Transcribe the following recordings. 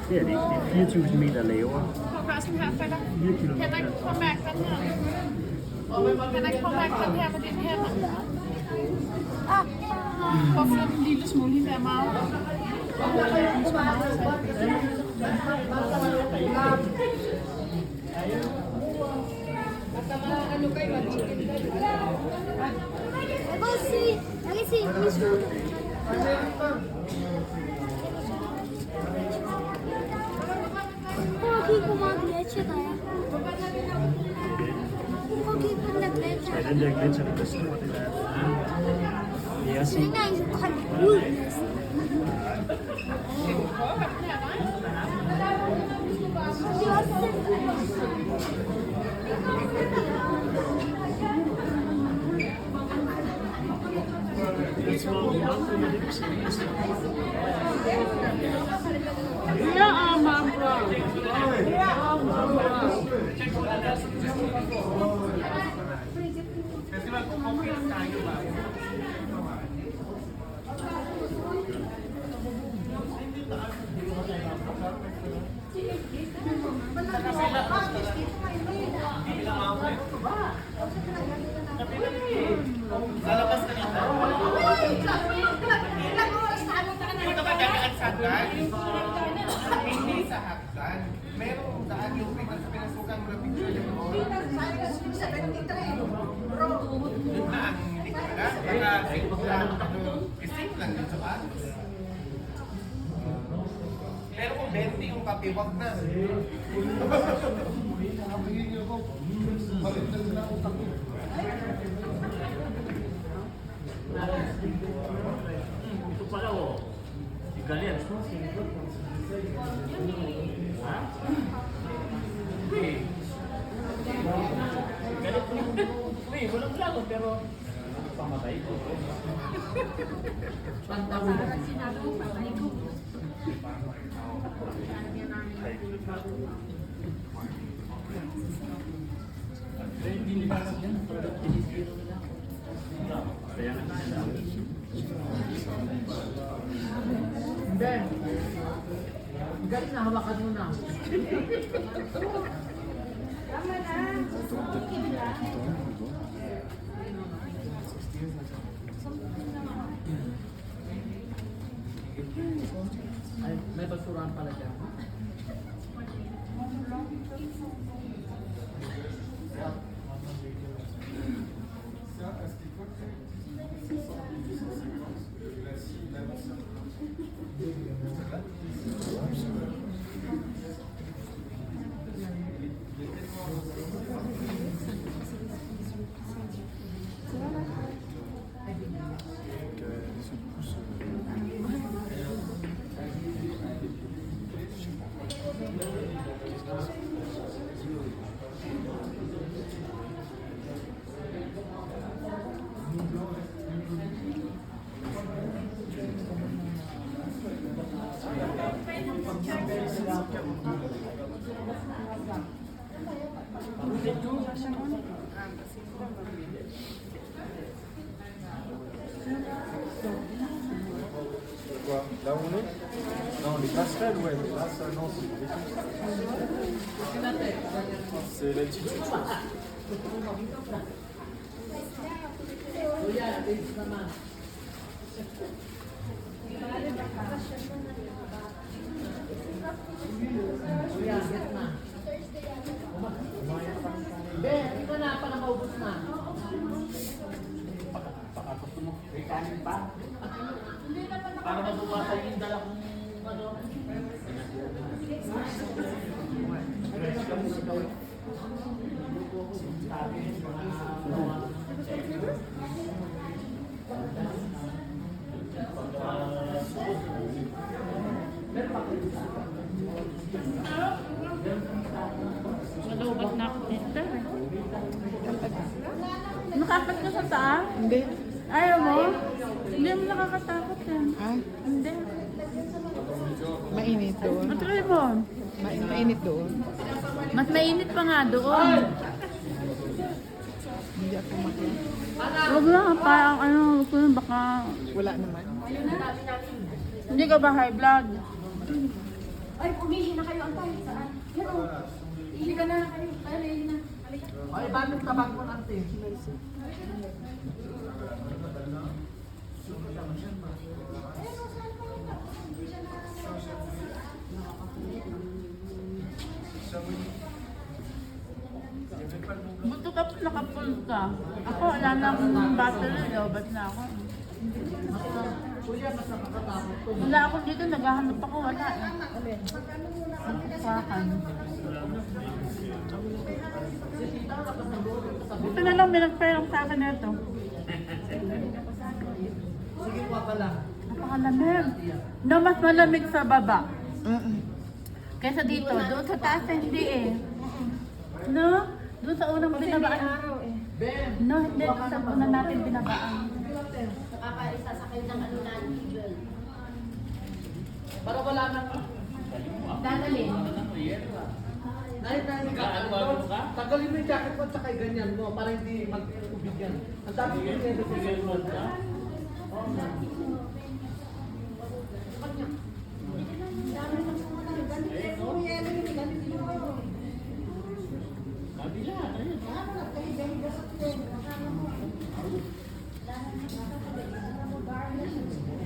Det er det ikke. Det er 4.000 meter lavere. Prøv at gøre sådan her, Frederik. 4 kilometer. Henrik, prøv at mærke den her. Henrik, prøv at mærke den her med dine hænder. Prøv at flytte en lille smule hende der meget. Jeg kan se min scooter. Prøv at kigge, hvor meget gletsjer der er. Prøv at kigge på den der gletsjer. Ja, den der gletsjer, der stor, det der. Det er Det er sådan. ikke engang så koldt ud næsten. Det er også Jeg tror, vi nok kommer det til at se. Ja, Amanda. Lalabas ka nito. Dito ka dadaan sa hagdan. Hindi sa hagdan. Merong daan yung pinasukan mo na picture niya mo. Yun na ang hindi ko alam. Baka isip lang yun sa atos. Pero kung 20 yung papiwag na. Ito pala, oh. Galing. Ha? Galit mo. Uy, walang lago, pero pamatay ko. Hindi nila yan. Kaya nga nila. Ben, galing na hawakan mo na. Ay, may basurahan pala dyan. Quoi? Là où on est? Non, les passerelles, ouais, mais là, ça, non, c'est des c'est l'altitude, je pense. Kuya, please naman. Kuya, get na. Ben, ito na, pa nakaubos na. Baka gusto mo, may kanin pa. Para mabuwasan yung dala kong ano. Nalubat na ako dito. Nakakat ka sa taas? Hindi. Ayaw mo? Hindi mo nakakatakot yan. Ah, Hindi. mainit doon. Matry mo. Mainit doon. Mas mainit pa nga doon. Hindi ako makita. Huwag lang, parang ano, gusto nyo baka... Wala naman. Hindi ka ba high blood? Ay, umihi na kayo. Antay, saan? Yan o. Ihi ka na kayo. Ay, ihi na. Halika. Ay, bakit tabang mo ante? Buto ka pa, nakapull ka. Ako, wala nang battery. Ba't na ako? Kuya, mas nakakatakot to. Wala ako dito, naghahanap ako. Wala eh. Nagsasakan. Buto na lang, may nagperang sa akin na ito. Sige po pala. Napakalamig. No, mas malamig sa baba. Kaysa dito. Doon sa taas hindi eh. No? Doon sa unang binabaan. Ben, No, hindi. Doon sa unang natin binabaan. para wala nang... Dadalhin. Dahil tagalin mo yung jacket mo at saka ganyan mo para hindi mag-tubig yan. Ang dami ko yung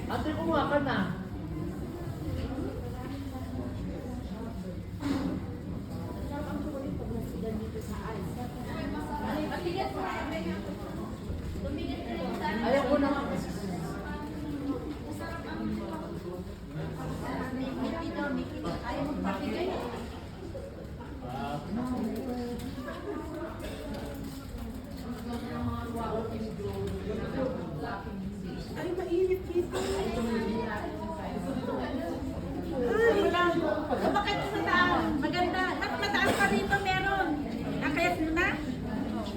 Ate, kumuha ka na. Ayaw ko na. Ay, mainit dito. Umakit sa taas. Maganda. Mas mataas pa dito meron. Nakayas mo na?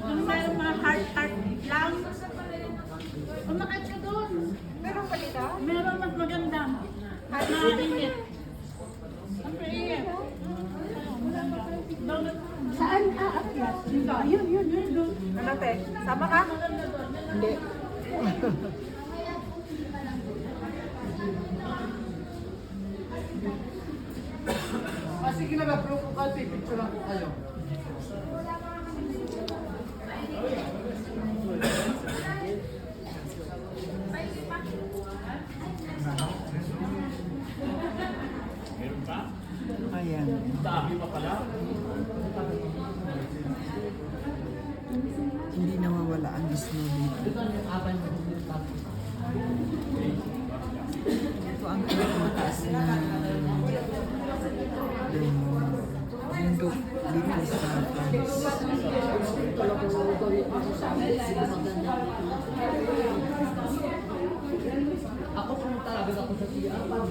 Kung meron mga heart lang. Umakit ka doon. Meron pa dito? Meron mas maganda. Mas mainit. Mas mainit. Saan aakyat? Yun. Doon. Ano, te? Sama ka? Hindi. Sige na, bro ko kasi picture lang ko kayo. Meron pa? Ayan. Dami pa pala. Hindi nawawala ang snow dito. Ito yung aban mo. Ito ang pinakamataas na bundok dito sa France. Ako kung talaga ako sa siya, parang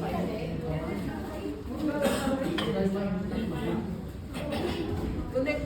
connect.